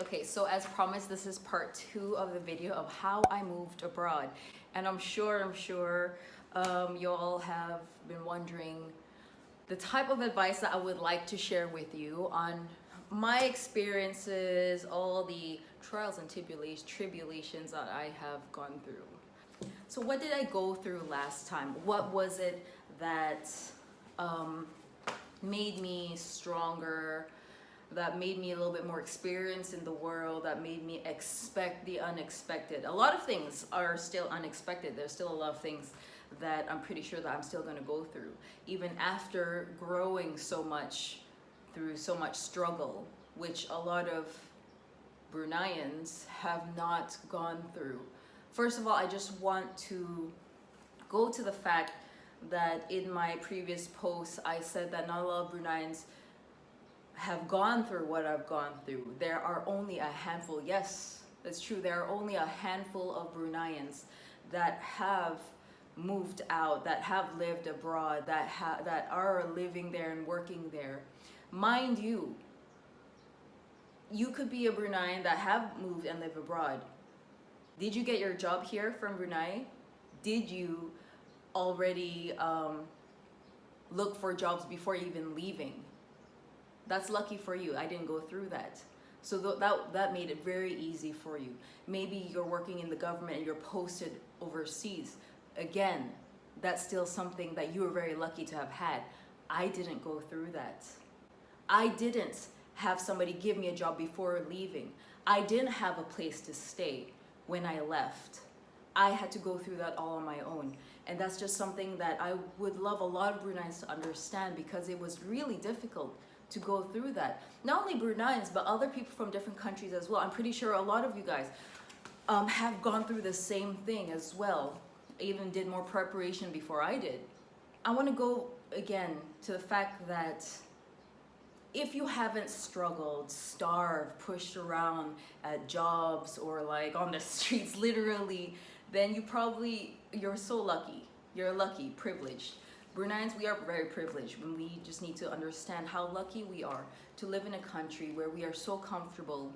Okay, so as promised, this is part 2 of the video of how I moved abroad. And I'm sure you all have been wondering the type of advice that I would like to share with you on my experiences, all the trials and tribulations that I have gone through. So what did I go through last time? What was it that made me stronger, that made me a little bit more experienced in the world, that made me expect the unexpected? A lot of things are still unexpected. There's still a lot of things that I'm pretty sure that I'm still going to go through, even after growing so much through so much struggle, which a lot of Bruneians have not gone through. First of all, I just want to go to the fact that in my previous posts, I said that not a lot of Bruneians have gone through what I've gone through. There are only a handful. Yes, that's true. There are only a handful of Bruneians that have moved out, that have lived abroad, that are living there and working there. Mind you, you could be a Bruneian that have moved and live abroad. Did you get your job here from Brunei? Did you already look for jobs before even leaving? That's lucky for you. I didn't go through that. So that made it very easy for you. Maybe you're working in the government and you're posted overseas. Again, that's still something that you were very lucky to have had. I didn't go through that. I didn't have somebody give me a job before leaving. I didn't have a place to stay when I left. I had to go through that all on my own. And that's just something that I would love a lot of Bruneians to understand, because it was really difficult to go through that. Not only Bruneians, but other people from different countries as well. I'm pretty sure a lot of you guys have gone through the same thing as well. Even did more preparation before I did. I want to go again to the fact that if you haven't struggled, starved, pushed around at jobs or like on the streets literally, then you're so lucky. You're lucky, privileged. Bruneians, we are very privileged, and we just need to understand how lucky we are to live in a country where we are so comfortable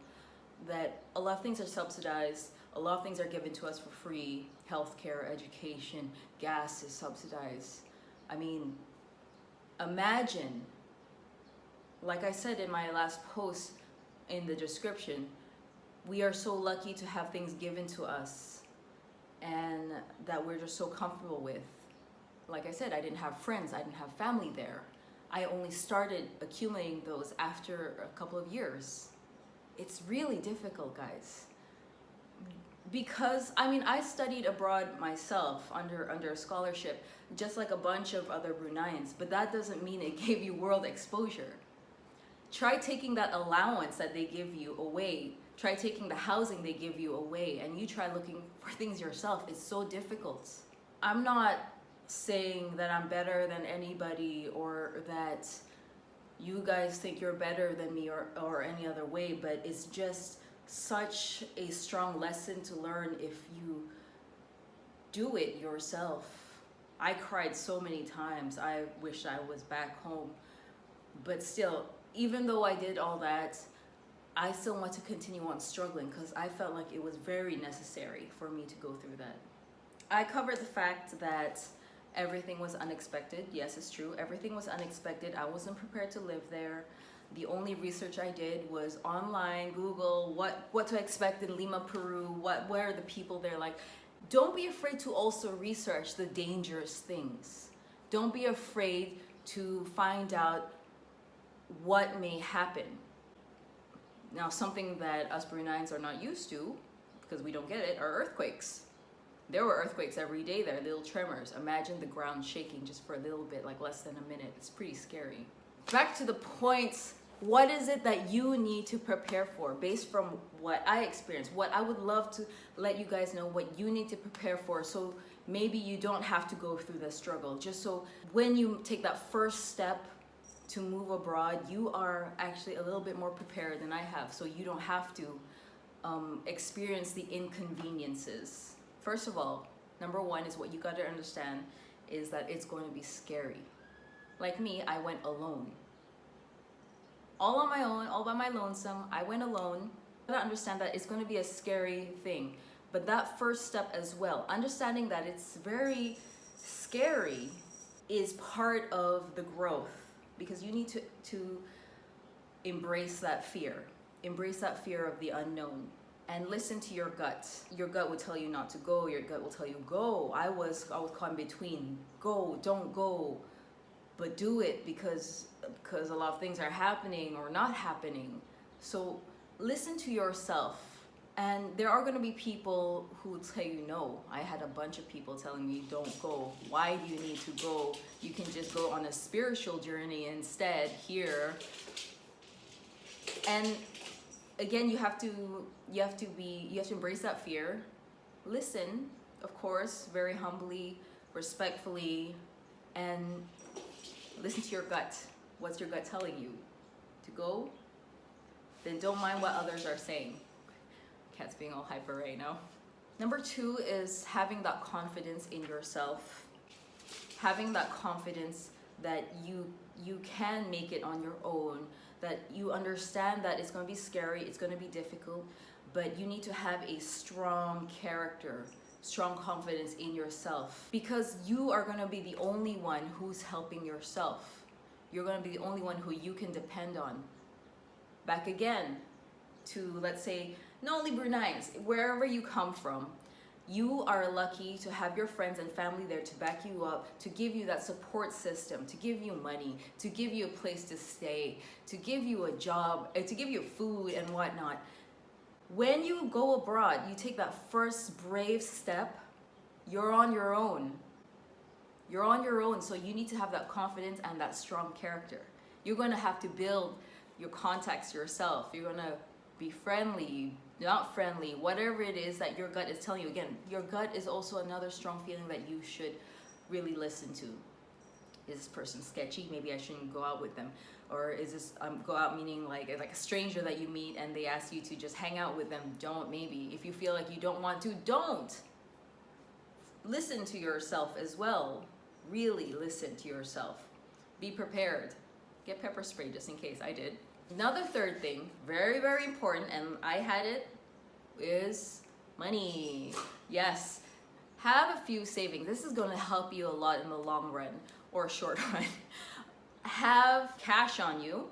that a lot of things are subsidized, a lot of things are given to us for free. Healthcare, education, gas is subsidized. I mean, imagine, like I said in my last post in the description, we are so lucky to have things given to us and that we're just so comfortable with. Like I said, I didn't have friends, I didn't have family there. I only started accumulating those after a couple of years. It's really difficult, guys. Because, I mean, I studied abroad myself under a scholarship, just like a bunch of other Bruneians, but that doesn't mean it gave you world exposure. Try taking that allowance that they give you away. Try taking the housing they give you away, and you try looking for things yourself. It's so difficult. I'm not saying that I'm better than anybody or that you guys think you're better than me or any other way, but it's just such a strong lesson to learn if you do it yourself. I cried so many times. I wish I was back home. But still, even though I did all that, I still want to continue on struggling because I felt like it was very necessary for me to go through that. I covered the fact that everything was unexpected. Yes, it's true. Everything was unexpected. I wasn't prepared to live there. The only research I did was online, Google, what to expect in Lima, Peru, what are the people there like. Don't be afraid to also research the dangerous things. Don't be afraid to find out what may happen. Now, something that us Bruneians are not used to, because we don't get it, are earthquakes. There were earthquakes every day there, little tremors. Imagine the ground shaking just for a little bit, like less than a minute. It's pretty scary. Back to the points. What is it that you need to prepare for based from what I experienced? What I would love to let you guys know what you need to prepare for, so maybe you don't have to go through the struggle. Just so when you take that first step to move abroad, you are actually a little bit more prepared than I have, so you don't have to experience the inconveniences. First of all, number one is what you got to understand is that it's going to be scary. Like me, I went alone. All on my own, all by my lonesome. I went alone. gotta understand that it's going to be a scary thing, but that first step as well, understanding that it's very scary, is part of the growth, because you need to embrace that fear. Embrace that fear of the unknown and listen to your gut. Your gut will tell you not to go. Your gut will tell you go. I was caught in between. Go, don't go, but do it because a lot of things are happening or not happening. So listen to yourself. And there are going to be people who will tell you no. I had a bunch of people telling me, don't go. Why do you need to go? You can just go on a spiritual journey instead here. And again, you have to embrace that fear. Listen, of course, very humbly, respectfully, and listen to your gut. What's your gut telling you? To go? Then don't mind what others are saying. Cat's being all hyper right now. Number 2 is having that confidence in yourself. Having that confidence that you can make it on your own, that you understand that it's going to be scary, it's going to be difficult, but you need to have a strong character, strong confidence in yourself, because you are going to be the only one who's helping yourself. You're going to be the only one who you can depend on. Back again to, let's say, not only Brunei, wherever you come from, you are lucky to have your friends and family there to back you up, to give you that support system, to give you money, to give you a place to stay, to give you a job, to give you food and whatnot. When you go abroad, you take that first brave step, you're on your own. You're on your own, so you need to have that confidence and that strong character. You're going to have to build your contacts yourself. You're going to be friendly, not friendly, whatever it is that your gut is telling you. Again, your gut is also another strong feeling that you should really listen to. Is this person sketchy? Maybe I shouldn't go out with them. Or is this go out meaning like a stranger that you meet and they ask you to just hang out with them? Don't. Maybe if you feel like you don't want to, don't. Listen to yourself as well. Really listen to yourself. Be prepared. Get pepper spray just in case. I did. Another third thing, very, very important, and I had it, is money. Yes, have a few savings. This is going to help you a lot in the long run or short run. Have cash on you.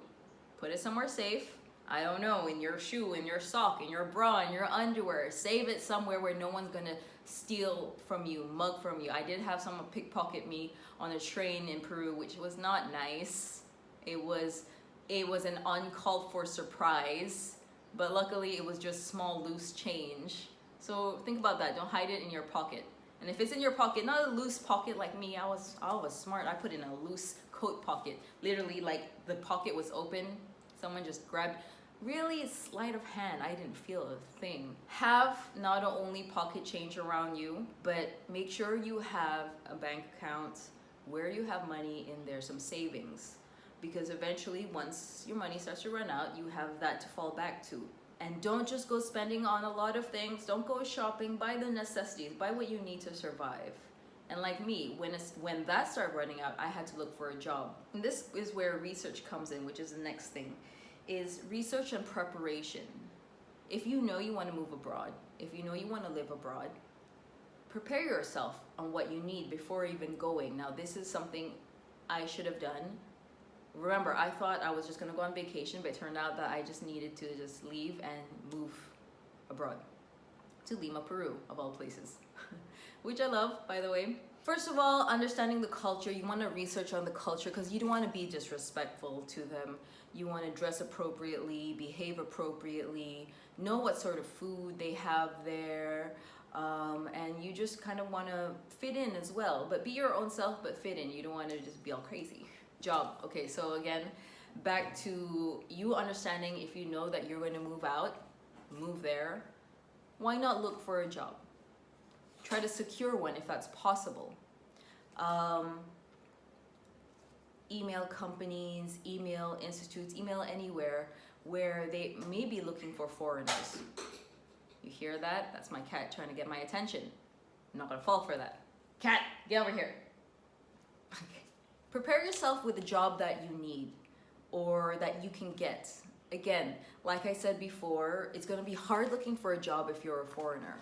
Put it somewhere safe. I don't know, in your shoe, in your sock, in your bra, in your underwear. Save it somewhere where no one's going to steal from you, mug from you. I did have someone pickpocket me on a train in Peru, which was not nice. It was an uncalled for surprise, but luckily it was just small loose change. So think about that. Don't hide it in your pocket. And if it's in your pocket, not a loose pocket like me, I was smart. I put it in a loose coat pocket. Literally, like the pocket was open. Someone just grabbed. Really sleight of hand. I didn't feel a thing. Have not only pocket change around you, but make sure you have a bank account where you have money in there, some savings. Because eventually, once your money starts to run out, you have that to fall back to. And don't just go spending on a lot of things. Don't go shopping. Buy the necessities. Buy what you need to survive. And like me, when that started running out, I had to look for a job. And this is where research comes in, which is the next thing, is research and preparation. If you know you want to move abroad, if you know you want to live abroad, prepare yourself on what you need before even going. Now, this is something I should have done. Remember, I thought I was just going to go on vacation, but it turned out that I just needed to just leave and move abroad to Lima, Peru, of all places, which I love, by the way. First of all, understanding the culture. You want to research on the culture because you don't want to be disrespectful to them. You want to dress appropriately, behave appropriately, know what sort of food they have there, and you just kind of want to fit in as well. But be your own self, but fit in. You don't want to just be all crazy. Job. Okay, so again, back to you understanding if you know that you're going to move out, move there, why not look for a job? Try to secure one if that's possible. Email companies, email institutes, email anywhere where they may be looking for foreigners. You hear that? That's my cat trying to get my attention. I'm not going to fall for that. Cat, get over here. Okay. Prepare yourself with a job that you need or that you can get. again, like I said before, it's going to be hard looking for a job if you're a foreigner.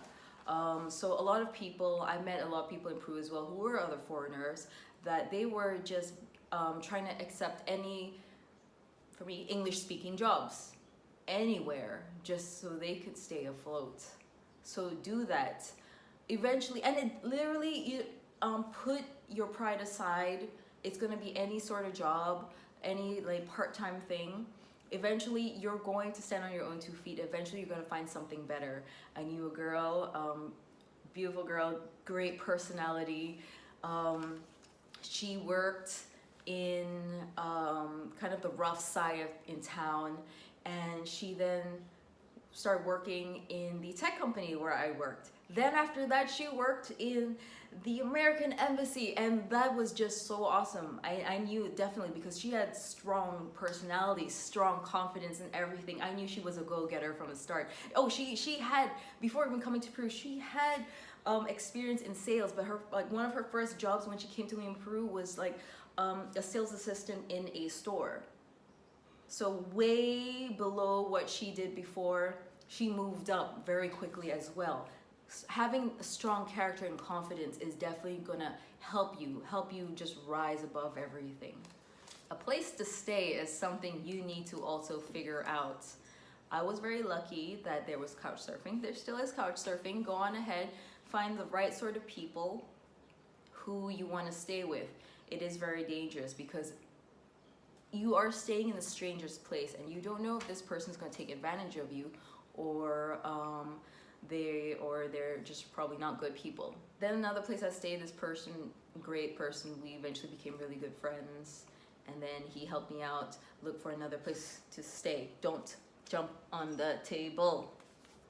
So a lot of people, I met a lot of people in Peru as well who were other foreigners, that they were just trying to accept any, for me, English speaking jobs anywhere just so they could stay afloat. So do that eventually, and it literally, you put your pride aside. It's going to be any sort of job, any like part-time thing. Eventually you're going to stand on your own 2 feet. Eventually you're going to find something better. I knew a girl, beautiful girl, great personality. She worked in kind of the rough side in town, and she then started working in the tech company where I worked. Then after that, she worked in the American embassy, and that was just so awesome. I knew definitely, because she had strong personality, strong confidence in everything. I knew she was a go-getter from the start. Oh, she had, before even coming to Peru, she had experience in sales, but her, like, one of her first jobs when she came to me in Peru was like a sales assistant in a store. So way below what she did before. She moved up very quickly as well. Having a strong character and confidence is definitely gonna help you just rise above everything. A place to stay is something you need to also figure out. I was very lucky that there was couch surfing. There still is couch surfing. Go on ahead, find the right sort of people who you want to stay with. It is very dangerous because you are staying in a stranger's place and you don't know if this person's going to take advantage of you, or they're just probably not good people. Then another place I stayed, this person, great person, we eventually became really good friends, and then he helped me out look for another place to stay. Don't jump on the table.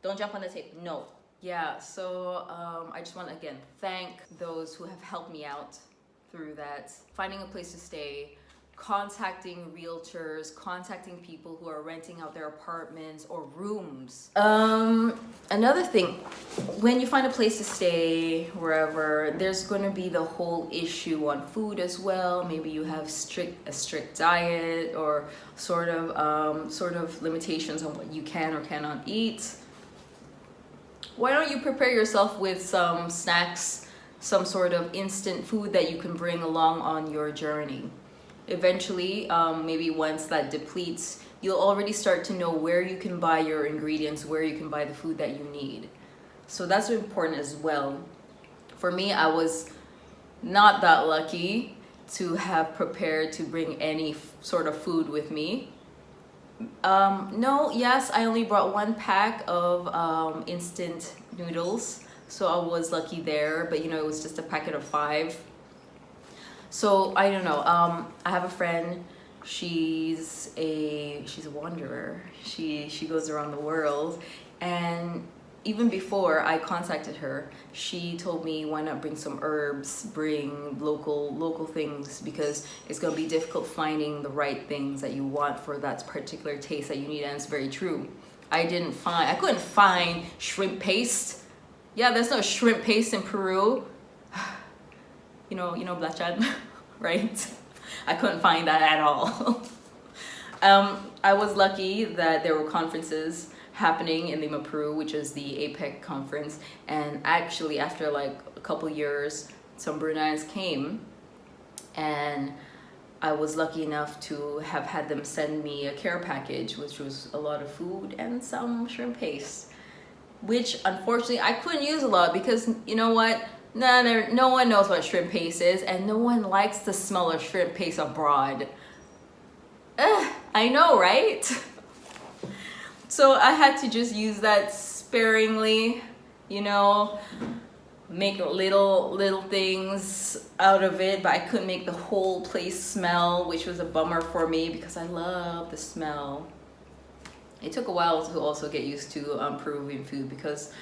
Don't jump on the table. No. Yeah, so I just want to again thank those who have helped me out through that, finding a place to stay, contacting realtors, contacting people who are renting out their apartments or rooms. Another thing, when you find a place to stay wherever, there's going to be the whole issue on food as well. Maybe you have a strict diet, or sort of limitations on what you can or cannot eat. Why don't you prepare yourself with some snacks, some sort of instant food that you can bring along on your journey? Eventually, maybe once that depletes, you'll already start to know where you can buy your ingredients, where you can buy the food that you need. So that's important as well. For me, I was not that lucky to have prepared to bring any sort of food with me. Yes, I only brought 1 pack of instant noodles, so I was lucky there, but it was just a packet of 5. So I don't know. I have a friend. She's a wanderer. She goes around the world, and even before I contacted her, she told me, why not bring some herbs, bring local things, because it's gonna be difficult finding the right things that you want for that particular taste that you need. And it's very true. I couldn't find shrimp paste. Yeah, there's no shrimp paste in Peru. You know Blachan, right? I couldn't find that at all. I was lucky that there were conferences happening in Lima, Peru, which is the APEC conference, and actually after like a couple years, some Bruneians came, and I was lucky enough to have had them send me a care package, which was a lot of food and some shrimp paste, which unfortunately I couldn't use a lot because you know what? No one knows what shrimp paste is, and no one likes the smell of shrimp paste abroad. I know, right? So I had to just use that sparingly, make little things out of it, but I couldn't make the whole place smell, which was a bummer for me because I love the smell. It took a while to also get used to Peruvian food because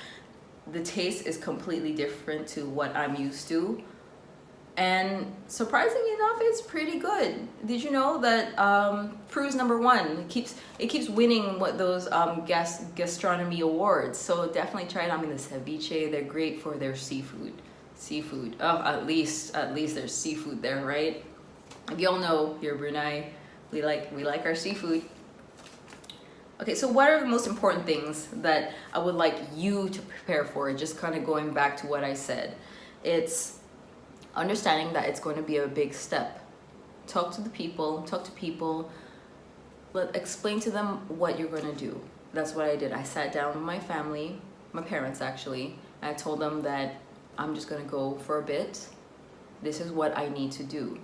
the taste is completely different to what I'm used to, and surprisingly enough, it's pretty good. Did you know that Peru's #1? It keeps winning those gastronomy awards. So definitely try it. I mean, the ceviche, they're great for their seafood. Oh, at least there's seafood there, right? You all know here in Brunei, we like our seafood. Okay, so what are the most important things that I would like you to prepare for? Just kind of going back to what I said. It's understanding that it's going to be a big step. Talk to people, explain to them what you're going to do. That's what I did. I sat down with my family, my parents actually, and I told them that I'm just going to go for a bit. This is what I need to do.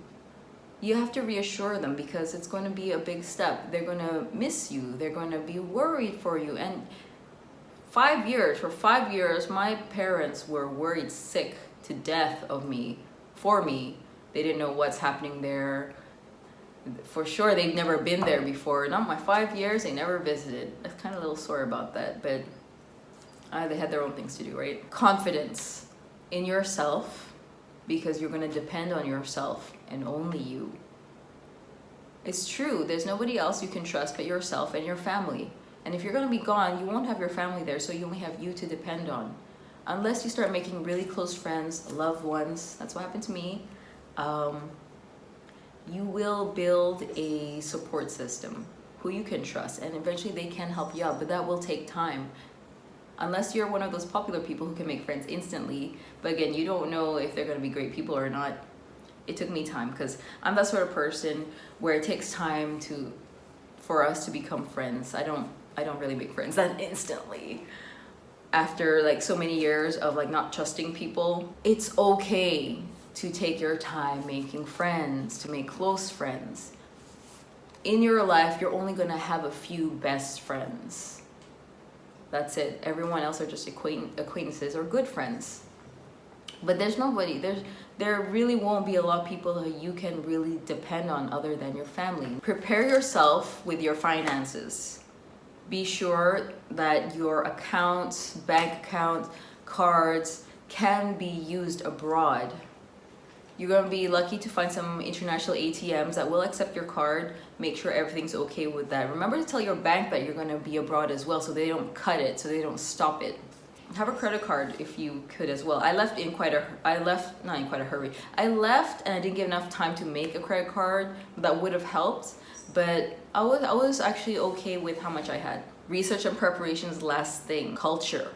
You have to reassure them because it's going to be a big step. They're going to miss you. They're going to be worried for you. And for 5 years, my parents were worried sick to death of me, for me. They didn't know what's happening there. For sure, they've never been there before. Not my 5 years, they never visited. I'm kind of a little sore about that, but they had their own things to do, right? Confidence in yourself, because you're going to depend on yourself and only you. It's true, there's nobody else you can trust but yourself and your family. And if you're going to be gone, you won't have your family there, so you only have you to depend on. Unless you start making really close friends, loved ones, that's what happened to me, you will build a support system who you can trust, and eventually they can help you out, but that will take time. Unless you're one of those popular people who can make friends instantly, but again, you don't know if they're going to be great people or not. It took me time because I'm that sort of person where it takes time for us to become friends. I don't really make friends that instantly. After like so many years of like not trusting people, it's okay to take your time making friends, to make close friends. In your life, you're only going to have a few best friends. That's it. Everyone else are just acquaintances or good friends. But there really won't be a lot of people who you can really depend on other than your family. Prepare yourself with your finances. Be sure that your accounts, bank account, cards can be used abroad. You're going to be lucky to find some international ATMs that will accept your card. Make sure everything's okay with that. Remember to tell your bank that you're going to be abroad as well, so they don't cut it, so they don't stop it. Have a credit card if you could as well. I left not in quite a hurry. I left and I didn't get enough time to make a credit card. That would have helped, but I was actually okay with how much I had. Research and preparation is the last thing. Culture,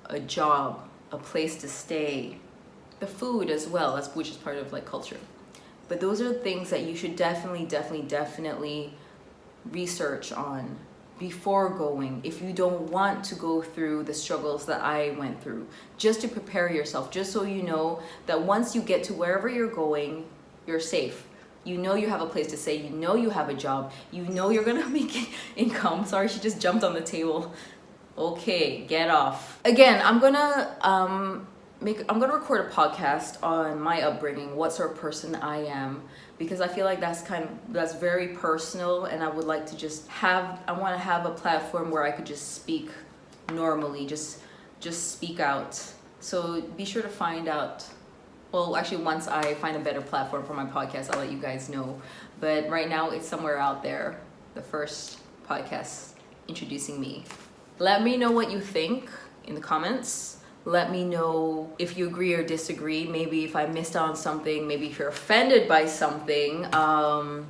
a job, a place to stay, the food as well, which is part of like culture. But those are the things that you should definitely research on before going, if you don't want to go through the struggles that I went through, just to prepare yourself, just so you know that once you get to wherever you're going, you're safe. You know you have a place to stay, you know you have a job, you know you're gonna make income. Sorry, she just jumped on the table. Okay, get off. Again, I'm gonna record a podcast on my upbringing, what sort of person I am, because I feel like that's very personal, and I would like to I want to have a platform where I could just speak normally, just speak out. So be sure to find out. Well, actually, once I find a better platform for my podcast, I'll let you guys know. But right now, it's somewhere out there, the first podcast introducing me. Let me know what you think in the comments. Let me know if you agree or disagree. Maybe if I missed out on something, maybe if you're offended by something. I'm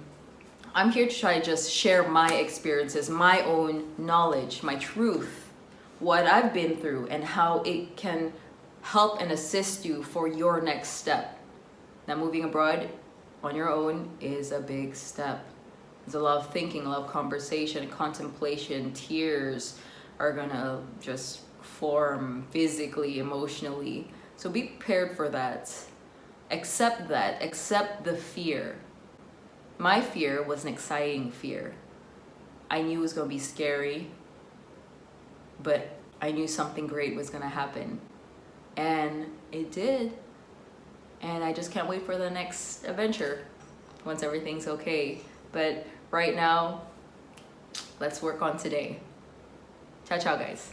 here to try to just share my experiences, my own knowledge, my truth, what I've been through, and how it can help and assist you for your next step. Now, moving abroad on your own is a big step. There's a lot of thinking, a lot of conversation, contemplation, tears are gonna just form physically, emotionally. So be prepared for that. Accept that. Accept the fear. My fear was an exciting fear. I knew it was going to be scary, but I knew something great was going to happen. And it did. And I just can't wait for the next adventure once everything's okay. But right now, let's work on today. Ciao, ciao, guys.